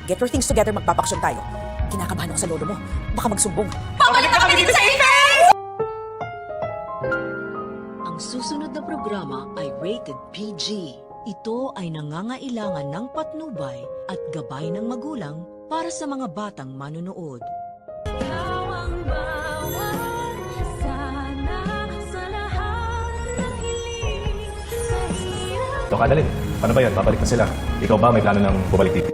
Get your things together, magpapaksyon tayo. Kinakabahan ako sa lolo mo. Baka magsumbong. Pabalik na kami dito sa Apex! Ang susunod na programa ay rated PG. Ito ay nangangailangan ng patnubay at gabay ng magulang para sa mga batang manunood. Dok Annalyn, paano ba yan? Babalik na sila. Ikaw ba may plano ng bumalik dito?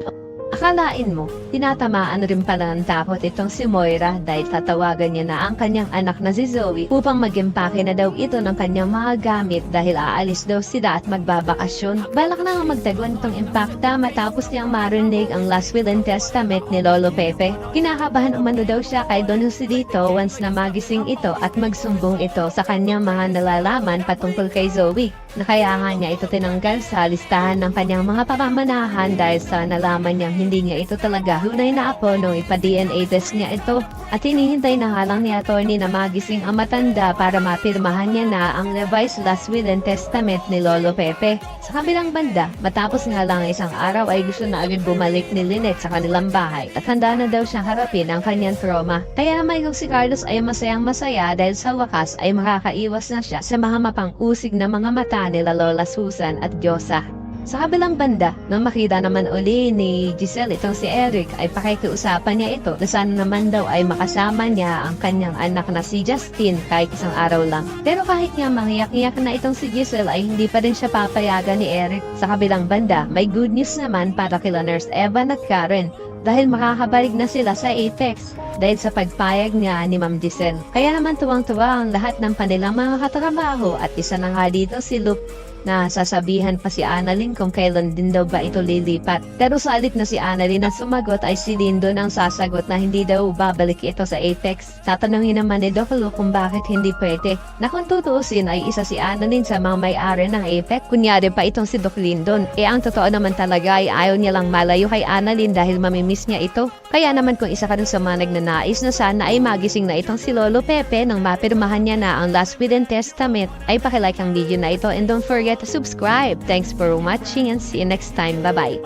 Akalain mo, tinatamaan rin pala ng takot itong si Moira dahil tatawagan niya na ang kanyang anak na si Zoe upang mag-impake na daw ito ng kanyang mga gamit dahil aalis daw sila at magbabakasyon. Balak na nga magtaguan itong impakta matapos niyang marinig ang last will and testament ni Lolo Pepe. Kinakabahan umano daw siya kay Don Joselito once na magising ito at magsumbong ito sa kanyang mga nalalaman patungkol kay Zoe, na kaya nga niya ito tinanggal sa listahan ng kanyang mga pamamanahan dahil sa nalaman niyang hindi niya ito talaga hunay na apo nung ipa-DNA test niya ito. At hinihintay na nga lang ni attorney na magising ang matanda para mapirmahan niya na ang revised last will and testament ni Lolo Pepe. Sa kabilang banda, matapos nga lang isang araw ay gusto na agad bumalik ni Lynette sa kanilang bahay at handa na daw siyang harapin ang kanyang trauma. Kaya naman yung si Carlos ay masayang masaya dahil sa wakas ay makakaiwas na siya sa mga mapang-usig na mga mata nila Lola Susan at Diyosa. Sa kabilang banda, nang makita naman uli ni Giselle itong si Eric, ay pakikiusapan niya ito na sana naman daw ay makasama niya ang kanyang anak na si Justin kahit isang araw lang. Pero kahit nga mangiyak-iyak na itong si Giselle ay hindi pa rin siya papayagan ni Eric. Sa kabilang banda, may good news naman para kila Nurse Evan at Karen dahil makakabalik na sila sa Apex dahil sa pagpayag niya ni Ma'am Giselle. Kaya naman tuwang-tuwa ang lahat ng kanilang mga katrabaho at isa na nga dito si Luke na sasabihan pa si Annalyn kung kailan din daw ba ito lilipat. Pero sa alit na si Annalyn na sumagot ay si Lyndon ang sasagot na hindi daw babalik ito sa Apex. Tatanungin naman ni Doc Luke kung bakit hindi pwede. Na kung tutuusin ay isa si Annalyn sa mga may-ari ng Apex. Kunyari pa itong si Doc Lyndon. Ang totoo naman talaga ay ayaw niya lang malayo kay Annalyn dahil mamimiss niya ito. Kaya naman kung isa ka rin sa mga nagnanais na sana ay magising na itong si Lolo Pepe nang mapirmahan niya na ang last will and testament, ay pakilike ang video na ito and don't forget to subscribe. Thanks for watching and see you next time. Bye-bye.